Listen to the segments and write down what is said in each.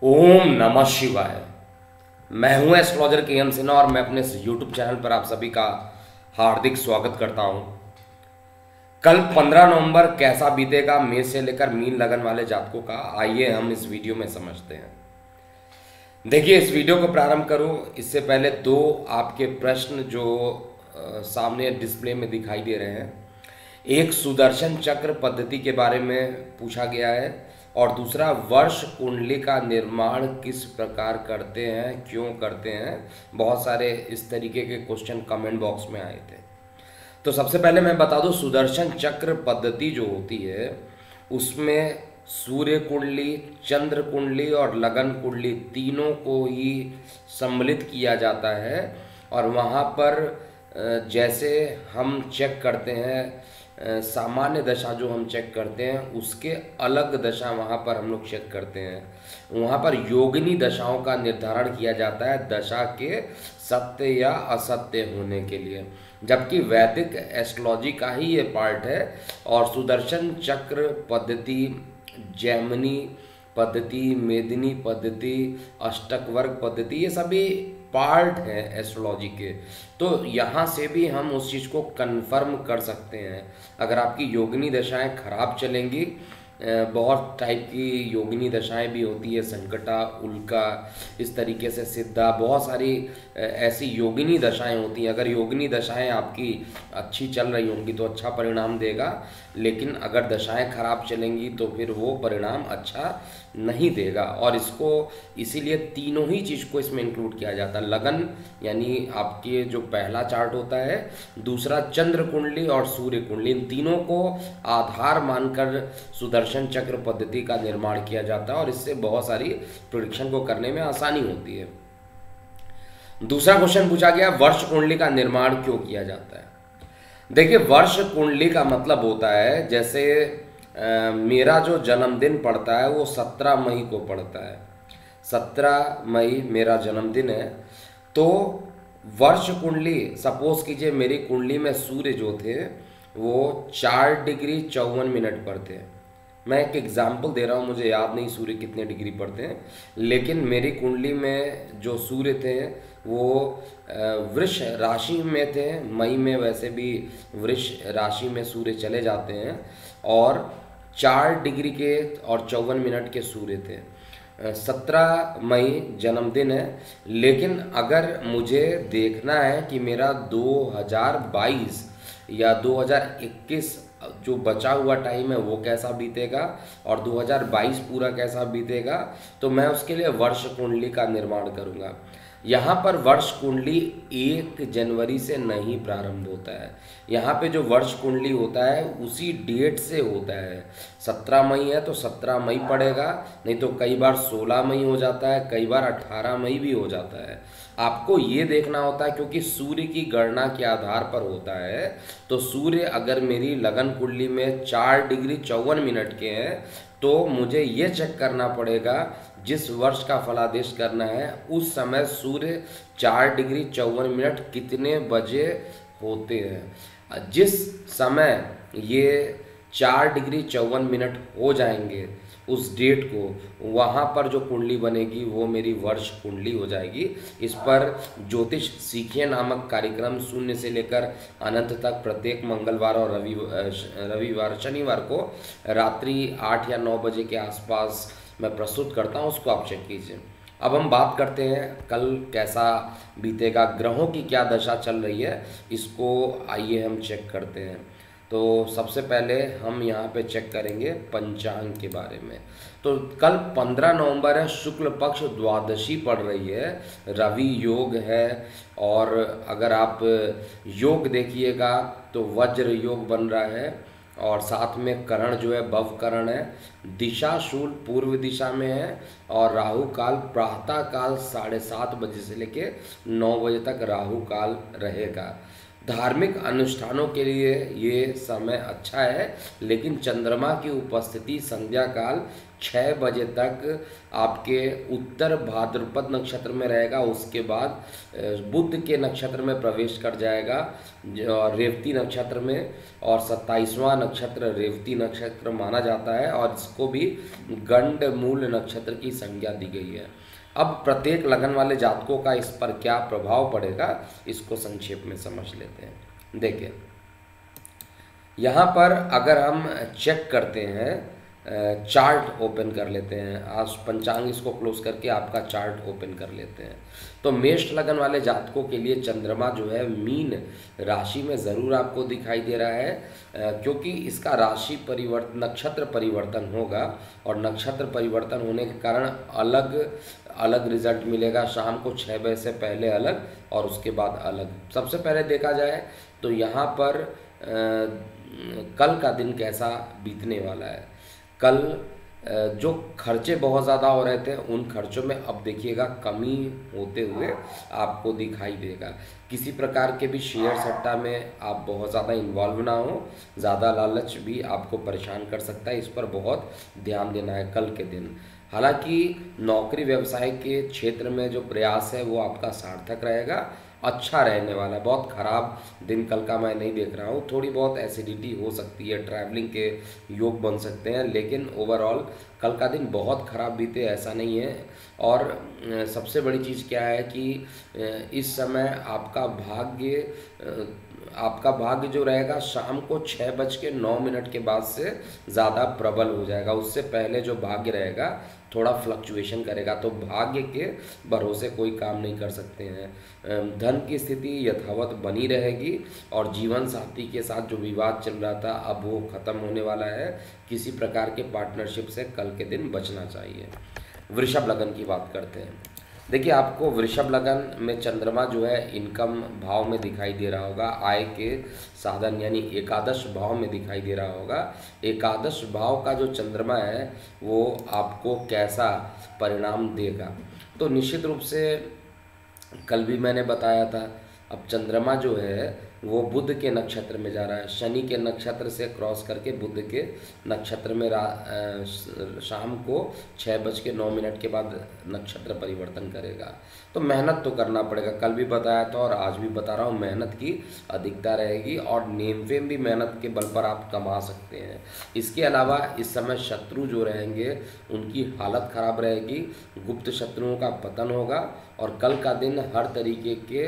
ओम नमः शिवाय। मैं हूं एस्ट्रोलॉजर के एम सिन्हा और मैं अपने यूट्यूब चैनल पर आप सभी का हार्दिक स्वागत करता हूं। कल 15 नवंबर कैसा बीतेगा मेष से लेकर मीन लगन वाले जातकों का, आइए हम इस वीडियो में समझते हैं। देखिए, इस वीडियो को प्रारंभ करूं इससे पहले दो आपके प्रश्न जो सामने डिस्प्ले में दिखाई दे रहे हैं। एक सुदर्शन चक्र पद्धति के बारे में पूछा गया है और दूसरा वर्ष कुंडली का निर्माण किस प्रकार करते हैं, क्यों करते हैं। बहुत सारे इस तरीके के क्वेश्चन कमेंट बॉक्स में आए थे। तो सबसे पहले मैं बता दूं, सुदर्शन चक्र पद्धति जो होती है उसमें सूर्य कुंडली, चंद्र कुंडली और लगन कुंडली तीनों को ही सम्मिलित किया जाता है। और वहाँ पर जैसे हम चेक करते हैं सामान्य दशा जो हम चेक करते हैं उसके अलग दशा वहाँ पर हम लोग चेक करते हैं। वहाँ पर योगिनी दशाओं का निर्धारण किया जाता है दशा के सत्य या असत्य होने के लिए, जबकि वैदिक एस्ट्रोलॉजी का ही ये पार्ट है। और सुदर्शन चक्र पद्धति, जैमिनी पद्धति, मेदिनी पद्धति, अष्टक वर्ग पद्धति, ये सभी पार्ट है एस्ट्रोलॉजी के। तो यहाँ से भी हम उस चीज़ को कंफर्म कर सकते हैं। अगर आपकी योगिनी दशाएं खराब चलेंगी, बहुत टाइप की योगिनी दशाएं भी होती है, संकटा, उल्का, इस तरीके से सिद्धा, बहुत सारी ऐसी योगिनी दशाएं होती हैं। अगर योगिनी दशाएं आपकी अच्छी चल रही होंगी तो अच्छा परिणाम देगा, लेकिन अगर दशाएं खराब चलेंगी तो फिर वो परिणाम अच्छा नहीं देगा। और इसको इसीलिए तीनों ही चीज़ को इसमें इंक्लूड किया जाता है। लगन यानी आपके जो पहला चार्ट होता है, दूसरा चंद्र कुंडली और सूर्य कुंडली, इन तीनों को आधार मानकर सुदर्शन चक्र पद्धति का निर्माण किया जाता है और इससे बहुत सारी प्रेडिक्शन को करने में आसानी होती है। दूसरा क्वेश्चन पूछा गया, वर्ष कुंडली का निर्माण क्यों किया जाता है। देखिए, वर्ष कुंडली का मतलब होता है, जैसे मेरा जो जन्मदिन पड़ता है वो 17 मई को पड़ता है। 17 मई मेरा जन्मदिन है। तो वर्ष कुंडली, सपोज कीजिए मेरी कुंडली में सूर्य जो थे वो 4 डिग्री 54 मिनट पर थे। मैं एक एग्जाम्पल दे रहा हूँ, मुझे याद नहीं सूर्य कितने डिग्री पर थे, लेकिन मेरी कुंडली में जो सूर्य थे वो वृष राशि में थे। मई में वैसे भी वृष राशि में सूर्य चले जाते हैं और 4 डिग्री के और 54 मिनट के सूर्य थे। 17 मई जन्मदिन है, लेकिन अगर मुझे देखना है कि मेरा 2022 या 2021 जो बचा हुआ टाइम है वो कैसा बीतेगा और 2022 पूरा कैसा बीतेगा, तो मैं उसके लिए वर्ष कुंडली का निर्माण करूँगा। यहाँ पर वर्ष कुंडली 1 जनवरी से नहीं प्रारंभ होता है। यहाँ पे जो वर्ष कुंडली होता है उसी डेट से होता है। 17 मई है तो 17 मई पड़ेगा, नहीं तो कई बार 16 मई हो जाता है, कई बार 18 मई भी हो जाता है। आपको ये देखना होता है, क्योंकि सूर्य की गणना के आधार पर होता है। तो सूर्य अगर मेरी लगन कुंडली में 4 डिग्री 54 मिनट के हैं तो मुझे ये चेक करना पड़ेगा, जिस वर्ष का फलादेश करना है उस समय सूर्य 4 डिग्री 54 मिनट कितने बजे होते हैं। जिस समय ये 4 डिग्री 54 मिनट हो जाएंगे उस डेट को, वहाँ पर जो कुंडली बनेगी वो मेरी वर्ष कुंडली हो जाएगी। इस पर ज्योतिष सीखिए नामक कार्यक्रम 0 से लेकर अनंत तक प्रत्येक मंगलवार और रविवार शनिवार को रात्रि 8 या 9 बजे के आसपास मैं प्रस्तुत करता हूँ, उसको आप चेक कीजिए। अब हम बात करते हैं कल कैसा बीतेगा, ग्रहों की क्या दशा चल रही है, इसको आइए हम चेक करते हैं। तो सबसे पहले हम यहाँ पे चेक करेंगे पंचांग के बारे में। तो कल 15 नवंबर है, शुक्ल पक्ष द्वादशी पड़ रही है, रवि योग है। और अगर आप योग देखिएगा तो वज्र योग बन रहा है और साथ में करण जो है भव करण है। दिशा शूल पूर्व दिशा में है और राहु काल प्रातः काल 7:30 बजे से लेके 9 बजे तक राहु काल रहेगा। धार्मिक अनुष्ठानों के लिए ये समय अच्छा है, लेकिन चंद्रमा की उपस्थिति संध्या काल 6 बजे तक आपके उत्तर भाद्रपद नक्षत्र में रहेगा। उसके बाद बुध के नक्षत्र में प्रवेश कर जाएगा रेवती नक्षत्र में, और 27वां नक्षत्र रेवती नक्षत्र माना जाता है, और इसको भी गंड मूल नक्षत्र की संज्ञा दी गई है। अब प्रत्येक लगन वाले जातकों का इस पर क्या प्रभाव पड़ेगा, इसको संक्षेप में समझ लेते हैं। देखिए, यहाँ पर अगर हम चेक करते हैं, चार्ट ओपन कर लेते हैं, आज पंचांग इसको क्लोज करके आपका चार्ट ओपन कर लेते हैं, तो मेष लगन वाले जातकों के लिए चंद्रमा जो है मीन राशि में ज़रूर आपको दिखाई दे रहा है, क्योंकि इसका राशि परिवर्तन, नक्षत्र परिवर्तन होगा, और नक्षत्र परिवर्तन होने के कारण अलग अलग रिजल्ट मिलेगा। शाम को 6 बजे से पहले अलग और उसके बाद अलग। सबसे पहले देखा जाए तो यहाँ पर कल का दिन कैसा बीतने वाला है। कल जो खर्चे बहुत ज़्यादा हो रहे थे, उन खर्चों में अब देखिएगा कमी होते हुए आपको दिखाई देगा। किसी प्रकार के भी शेयर सट्टा में आप बहुत ज़्यादा इन्वॉल्व ना हो, ज़्यादा लालच भी आपको परेशान कर सकता है, इस पर बहुत ध्यान देना है कल के दिन। हालांकि नौकरी व्यवसाय के क्षेत्र में जो प्रयास है वो आपका सार्थक रहेगा, अच्छा रहने वाला है। बहुत ख़राब दिन कल का मैं नहीं देख रहा हूँ। थोड़ी बहुत एसिडिटी हो सकती है, ट्रैवलिंग के योग बन सकते हैं, लेकिन ओवरऑल कल का दिन बहुत ख़राब बीते ऐसा नहीं है। और सबसे बड़ी चीज़ क्या है कि इस समय आपका भाग्य जो रहेगा शाम को 6:09 के बाद से ज़्यादा प्रबल हो जाएगा। उससे पहले जो भाग्य रहेगा थोड़ा फ्लक्चुएशन करेगा, तो भाग्य के भरोसे कोई काम नहीं कर सकते हैं। धन की स्थिति यथावत बनी रहेगी, और जीवन साथी के साथ जो विवाद चल रहा था अब वो ख़त्म होने वाला है। किसी प्रकार के पार्टनरशिप से कल के दिन बचना चाहिए। वृषभ लगन की बात करते हैं। देखिए, आपको वृषभ लगन में चंद्रमा जो है इनकम भाव में दिखाई दे रहा होगा, आय के साधन यानी एकादश भाव में दिखाई दे रहा होगा। एकादश भाव का जो चंद्रमा है वो आपको कैसा परिणाम देगा, तो निश्चित रूप से कल भी मैंने बताया था, अब चंद्रमा जो है वो बुध के नक्षत्र में जा रहा है। शनि के नक्षत्र से क्रॉस करके बुध के नक्षत्र में शाम को 6:09 के बाद नक्षत्र परिवर्तन करेगा। तो मेहनत तो करना पड़ेगा, कल भी बताया था और आज भी बता रहा हूँ, मेहनत की अधिकता रहेगी, और नेम फेम भी मेहनत के बल पर आप कमा सकते हैं। इसके अलावा इस समय शत्रु जो रहेंगे उनकी हालत खराब रहेगी, गुप्त शत्रुओं का पतन होगा, और कल का दिन हर तरीके के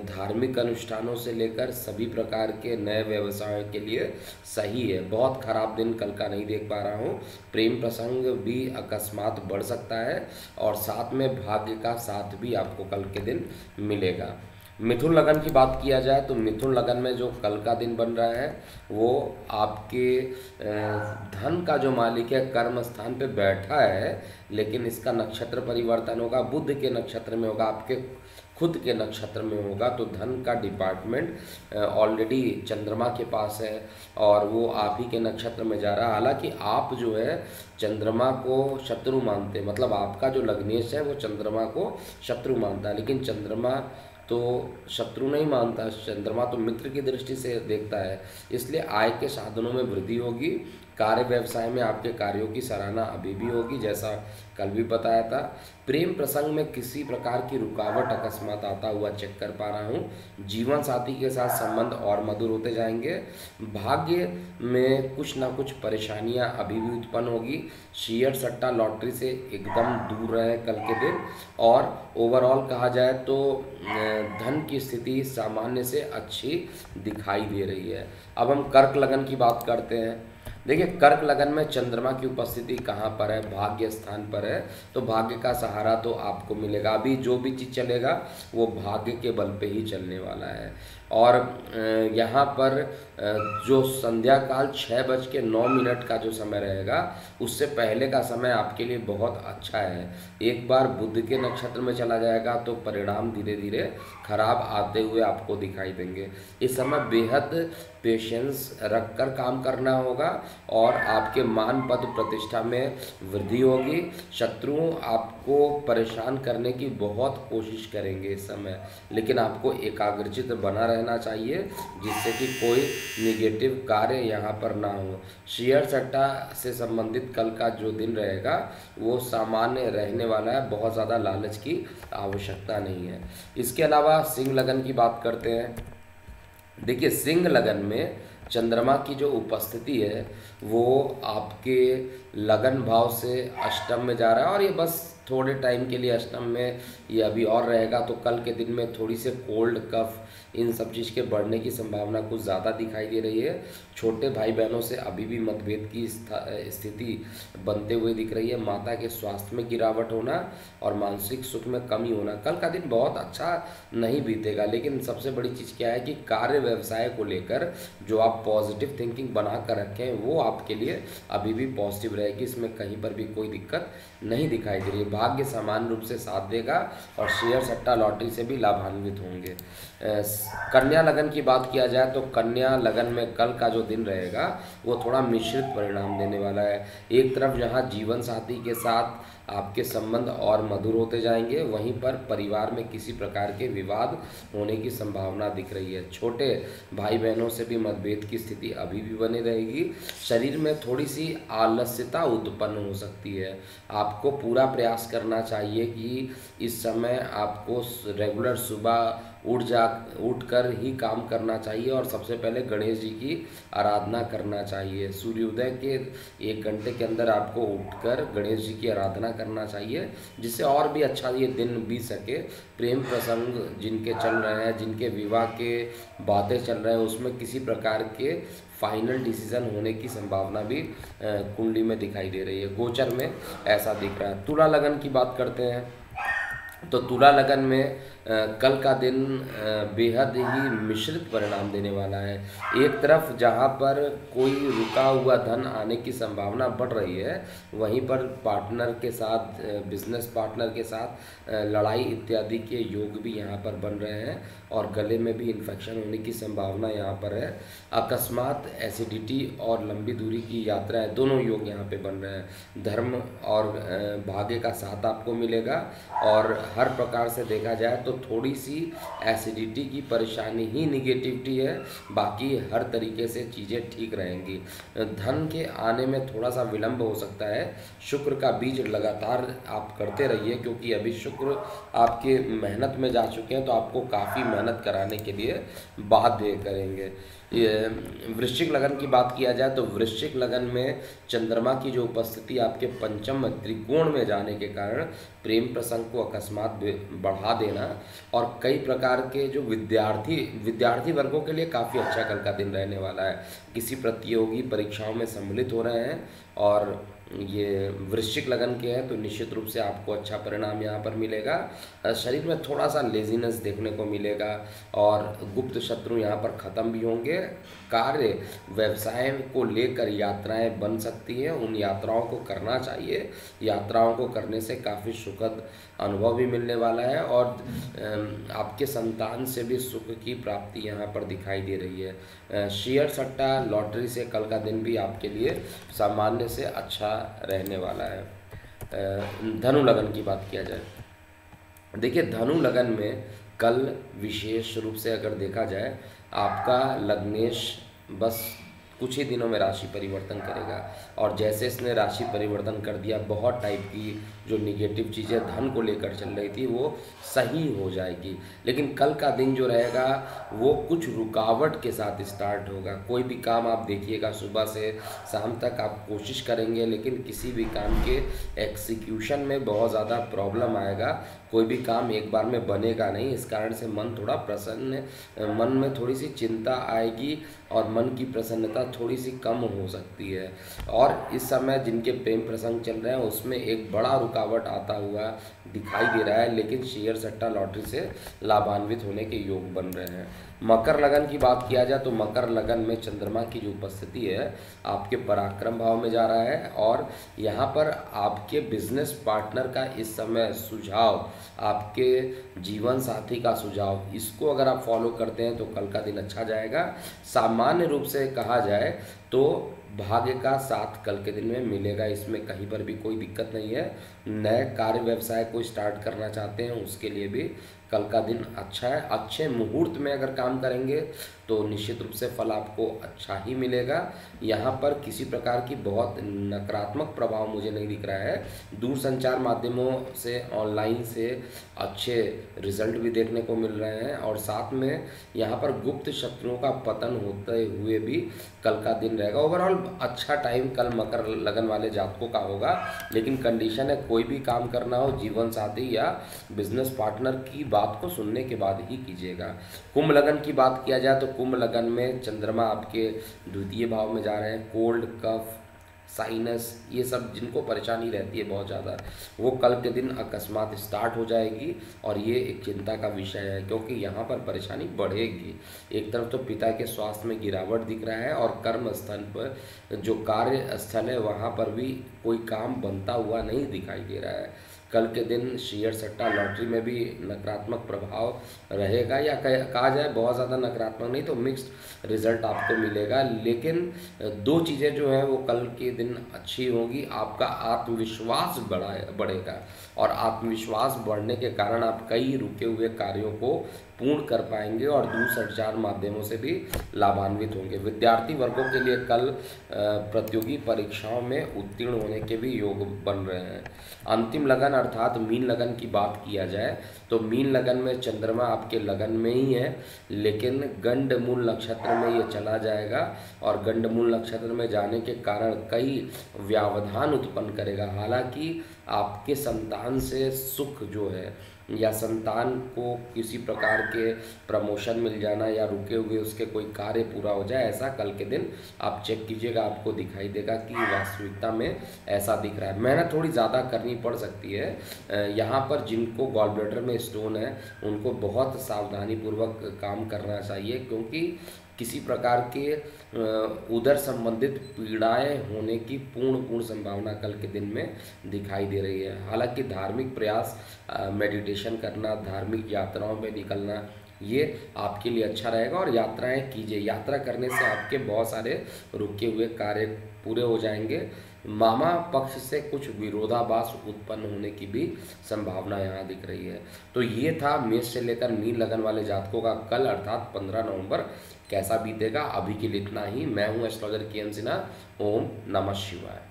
धार्मिक अनुष्ठानों से लेकर सभी प्रकार के नए व्यवसायों के लिए सही है। बहुत खराब दिन कल का नहीं देख पा रहा हूँ। प्रेम प्रसंग भी अकस्मात बढ़ सकता है, और साथ में भाग्य का साथ भी आपको कल के दिन मिलेगा। मिथुन लगन की बात किया जाए तो मिथुन लगन में जो कल का दिन बन रहा है वो आपके धन का जो मालिक है कर्म स्थान पे बैठा है, लेकिन इसका नक्षत्र परिवर्तन होगा, बुध के नक्षत्र में होगा, आपके खुद के नक्षत्र में होगा। तो धन का डिपार्टमेंट ऑलरेडी चंद्रमा के पास है और वो आप ही के नक्षत्र में जा रहा है। हालांकि आप जो है चंद्रमा को शत्रु मानते हैं, मतलब आपका जो लग्नेश है वो चंद्रमा को शत्रु मानता है, लेकिन चंद्रमा तो शत्रु नहीं मानता, चंद्रमा तो मित्र की दृष्टि से देखता है। इसलिए आय के साधनों में वृद्धि होगी, कार्य व्यवसाय में आपके कार्यों की सराहना अभी भी होगी, जैसा कल भी बताया था। प्रेम प्रसंग में किसी प्रकार की रुकावट अकस्मात आता हुआ चेक कर पा रहा हूँ। जीवन साथी के साथ संबंध और मधुर होते जाएंगे। भाग्य में कुछ ना कुछ परेशानियाँ अभी भी उत्पन्न होगी। शेयर सट्टा लॉटरी से एकदम दूर रहे कल के दिन। और ओवरऑल कहा जाए तो धन की स्थिति सामान्य से अच्छी दिखाई दे रही है। अब हम कर्क लगन की बात करते हैं। देखिए, कर्क लगन में चंद्रमा की उपस्थिति कहाँ पर है? भाग्य स्थान पर है, तो भाग्य का सहारा तो आपको मिलेगा। अभी जो भी चीज़ चलेगा वो भाग्य के बल पे ही चलने वाला है। और यहाँ पर जो संध्या काल 6:09 का जो समय रहेगा, उससे पहले का समय आपके लिए बहुत अच्छा है। एक बार बुध के नक्षत्र में चला जाएगा तो परिणाम धीरे धीरे खराब आते हुए आपको दिखाई देंगे। इस समय बेहद पेशेंस रखकर काम करना होगा, और आपके मान पद प्रतिष्ठा में वृद्धि होगी। शत्रु आपको परेशान करने की बहुत कोशिश करेंगे इस समय, लेकिन आपको एकाग्रचित बना रहना चाहिए जिससे कि कोई निगेटिव कार्य यहाँ पर ना हो। शेयर सट्टा से संबंधित कल का जो दिन रहेगा वो सामान्य रहने वाला है, बहुत ज़्यादा लालच की आवश्यकता नहीं है। इसके अलावा सिंह लगन की बात करते हैं। देखिए, सिंह लगन में चंद्रमा की जो उपस्थिति है वो आपके लगन भाव से अष्टम में जा रहा है, और ये बस थोड़े टाइम के लिए अष्टम में ये अभी और रहेगा। तो कल के दिन में थोड़ी से कोल्ड, कफ, इन सब चीज़ के बढ़ने की संभावना कुछ ज़्यादा दिखाई दे रही है। छोटे भाई बहनों से अभी भी मतभेद की स्थिति बनते हुए दिख रही है। माता के स्वास्थ्य में गिरावट होना और मानसिक सुख में कमी होना। कल का दिन बहुत अच्छा नहीं बीतेगा, लेकिन सबसे बड़ी चीज़ क्या है कि कार्य व्यवसाय को लेकर जो आप पॉजिटिव थिंकिंग बना कर रखें वो आपके लिए अभी भी पॉजिटिव रहेगी। इसमें कहीं पर भी कोई दिक्कत नहीं दिखाई दे रही है। भाग्य समान रूप से साथ देगा और शेयर सट्टा लॉटरी से भी लाभान्वित होंगे। कन्या लगन की बात किया जाए तो कन्या लगन में कल का जो दिन रहेगा वो थोड़ा मिश्रित परिणाम देने वाला है। एक तरफ जहां जीवन साथी के साथ आपके संबंध और मधुर होते जाएंगे, वहीं पर परिवार में किसी प्रकार के विवाद होने की संभावना दिख रही है। छोटे भाई बहनों से भी मतभेद की स्थिति अभी भी बनी रहेगी। शरीर में थोड़ी सी आलस्यता उत्पन्न हो सकती है। आपको पूरा प्रयास करना चाहिए कि इस समय आपको रेगुलर सुबह उठकर ही काम करना चाहिए और सबसे पहले गणेश जी की आराधना करना चाहिए। सूर्योदय के 1 घंटे के अंदर आपको उठकर गणेश जी की आराधना करना चाहिए, जिससे और भी अच्छा ये दिन बीत सके। प्रेम प्रसंग जिनके चल रहे हैं, जिनके विवाह के बातें चल रहे हैं, उसमें किसी प्रकार के फाइनल डिसीजन होने की संभावना भी कुंडली में दिखाई दे रही है। गोचर में ऐसा दिख रहा है। तुला लगन की बात करते हैं तो तुला लगन में कल का दिन बेहद ही मिश्रित परिणाम देने वाला है। एक तरफ जहां पर कोई रुका हुआ धन आने की संभावना बढ़ रही है, वहीं पर पार्टनर के साथ, बिजनेस पार्टनर के साथ लड़ाई इत्यादि के योग भी यहां पर बन रहे हैं और गले में भी इन्फेक्शन होने की संभावना यहां पर है। अकस्मात एसिडिटी और लंबी दूरी की यात्राएं, दोनों योग यहां पे बन रहे हैं। धर्म और भाग्य का साथ आपको मिलेगा और हर प्रकार से देखा जाए तो थोड़ी सी एसिडिटी की परेशानी ही निगेटिविटी है, बाकी हर तरीके से चीज़ें ठीक रहेंगी। धन के आने में थोड़ा सा विलंब हो सकता है। शुक्र का बीज लगातार आप करते रहिए, क्योंकि अभी शुक्र आपके मेहनत में जा चुके हैं तो आपको काफ़ी मेहनत कराने के लिए बाध्य करेंगे। वृश्चिक लगन की बात किया जाए तो वृश्चिक लगन में चंद्रमा की जो उपस्थिति आपके पंचम त्रिकोण में जाने के कारण प्रेम प्रसंग को अकस्मात बढ़ा देना और कई प्रकार के जो विद्यार्थी वर्गों के लिए काफ़ी अच्छा कल का दिन रहने वाला है। किसी प्रतियोगी परीक्षाओं में सम्मिलित हो रहे हैं और ये वृश्चिक लगन के हैं तो निश्चित रूप से आपको अच्छा परिणाम यहाँ पर मिलेगा। शरीर में थोड़ा सा लेजीनेस देखने को मिलेगा और गुप्त शत्रु यहाँ पर ख़त्म भी होंगे। कार्य व्यवसाय को लेकर यात्राएं बन सकती हैं, उन यात्राओं को करना चाहिए। यात्राओं को करने से काफ़ी सुखद अनुभव भी मिलने वाला है और आपके संतान से भी सुख की प्राप्ति यहाँ पर दिखाई दे रही है। शेयर सट्टा लॉटरी से कल का दिन भी आपके लिए सामान्य से अच्छा रहने वाला है। धनु लगन की बात किया जाए, देखिए धनु लगन में कल विशेष रूप से अगर देखा जाए, आपका लग्नेश बस कुछ ही दिनों में राशि परिवर्तन करेगा और जैसे इसने राशि परिवर्तन कर दिया, बहुत टाइप की जो निगेटिव चीज़ें धन को लेकर चल रही थी वो सही हो जाएगी। लेकिन कल का दिन जो रहेगा वो कुछ रुकावट के साथ स्टार्ट होगा। कोई भी काम आप देखिएगा, सुबह से शाम तक आप कोशिश करेंगे, लेकिन किसी भी काम के एग्जीक्यूशन में बहुत ज़्यादा प्रॉब्लम आएगा। कोई भी काम एक बार में बनेगा नहीं, इस कारण से मन थोड़ा प्रसन्न, मन में थोड़ी सी चिंता आएगी और मन की प्रसन्नता थोड़ी सी कम हो सकती है। और इस समय जिनके प्रेम प्रसंग चल रहे हैं उसमें एक बड़ा रुकावट आता हुआ दिखाई दे रहा है, लेकिन शेयर सट्टा लॉटरी से लाभान्वित होने के योग बन रहे हैं। मकर लगन की बात किया जाए तो मकर लगन में चंद्रमा की जो उपस्थिति है आपके पराक्रम भाव में जा रहा है और यहाँ पर आपके बिजनेस पार्टनर का इस समय सुझाव, आपके जीवन साथी का सुझाव, इसको अगर आप फॉलो करते हैं तो कल का दिन अच्छा जाएगा। सामान्य रूप से कहा जाए तो भाग्य का साथ कल के दिन में मिलेगा, इसमें कहीं पर भी कोई दिक्कत नहीं है। नए कार्य व्यवसाय को स्टार्ट करना चाहते हैं उसके लिए भी कल का दिन अच्छा है। अच्छे मुहूर्त में अगर काम करेंगे तो निश्चित रूप से फल आपको अच्छा ही मिलेगा। यहाँ पर किसी प्रकार की बहुत नकारात्मक प्रभाव मुझे नहीं दिख रहा है। दूरसंचार माध्यमों से, ऑनलाइन से अच्छे रिजल्ट भी देखने को मिल रहे हैं और साथ में यहाँ पर गुप्त शत्रुओं का पतन होते हुए भी कल का दिन रहेगा। ओवरऑल अच्छा टाइम कल मकर लगन वाले जातकों का होगा, लेकिन कंडीशन है कोई भी काम करना हो जीवन साथी या बिजनेस पार्टनर की बात को सुनने के बाद ही कीजिएगा। कुंभ लगन की बात किया जाए तो कुंभ लगन में चंद्रमा आपके द्वितीय भाव में जा रहे हैं। कोल्ड, कफ, साइनस, ये सब जिनको परेशानी रहती है बहुत ज़्यादा, वो कल के दिन अकस्मात स्टार्ट हो जाएगी और ये एक चिंता का विषय है, क्योंकि यहाँ पर परेशानी बढ़ेगी। एक तरफ तो पिता के स्वास्थ्य में गिरावट दिख रहा है और कर्म स्थल पर जो कार्य स्थल है वहाँ पर भी कोई काम बनता हुआ नहीं दिखाई दे रहा है। कल के दिन शेयर सट्टा लॉटरी में भी नकारात्मक प्रभाव रहेगा, या कहा जाए बहुत ज़्यादा नकारात्मक नहीं तो मिक्स्ड रिजल्ट आपको मिलेगा। लेकिन दो चीज़ें जो हैं वो कल के दिन अच्छी होगी। आपका आत्मविश्वास बढ़ेगा और आत्मविश्वास बढ़ने के कारण आप कई रुके हुए कार्यों को पूर्ण कर पाएंगे और दूरसंचार माध्यमों से भी लाभान्वित होंगे। विद्यार्थी वर्गों के लिए कल प्रतियोगी परीक्षाओं में उत्तीर्ण होने के भी योग बन रहे हैं। अंतिम लगन अर्थात मीन लगन की बात किया जाए तो मीन लगन में चंद्रमा आपके लगन में ही है, लेकिन गंडमूल नक्षत्र में ये चला जाएगा और गंडमूल नक्षत्र में जाने के कारण कई व्यवधान उत्पन्न करेगा। हालांकि आपके संतान से सुख जो है या संतान को किसी प्रकार के प्रमोशन मिल जाना या रुके हुए उसके कोई कार्य पूरा हो जाए, ऐसा कल के दिन आप चेक कीजिएगा, आपको दिखाई देगा कि वास्तविकता में ऐसा दिख रहा है। मेहनत थोड़ी ज़्यादा करनी पड़ सकती है। यहाँ पर जिनको गॉल ब्लैडर में स्टोन है उनको बहुत सावधानी पूर्वक काम करना चाहिए, क्योंकि किसी प्रकार के उदर संबंधित पीड़ाएं होने की पूर्ण संभावना कल के दिन में दिखाई दे रही है। हालांकि धार्मिक प्रयास, मेडिटेशन करना, धार्मिक यात्राओं में निकलना, ये आपके लिए अच्छा रहेगा और यात्राएं कीजिए। यात्रा करने से आपके बहुत सारे रुके हुए कार्य पूरे हो जाएंगे। मामा पक्ष से कुछ विरोधाभास उत्पन्न होने की भी संभावना यहाँ दिख रही है। तो ये था मेष से लेकर मीन लगन वाले जातकों का कल अर्थात 15 नवंबर कैसा बीतेगा। अभी के लिए इतना ही। मैं हूँ एस्ट्रोलॉजर के एम सिन्हा। ओम नमः शिवाय।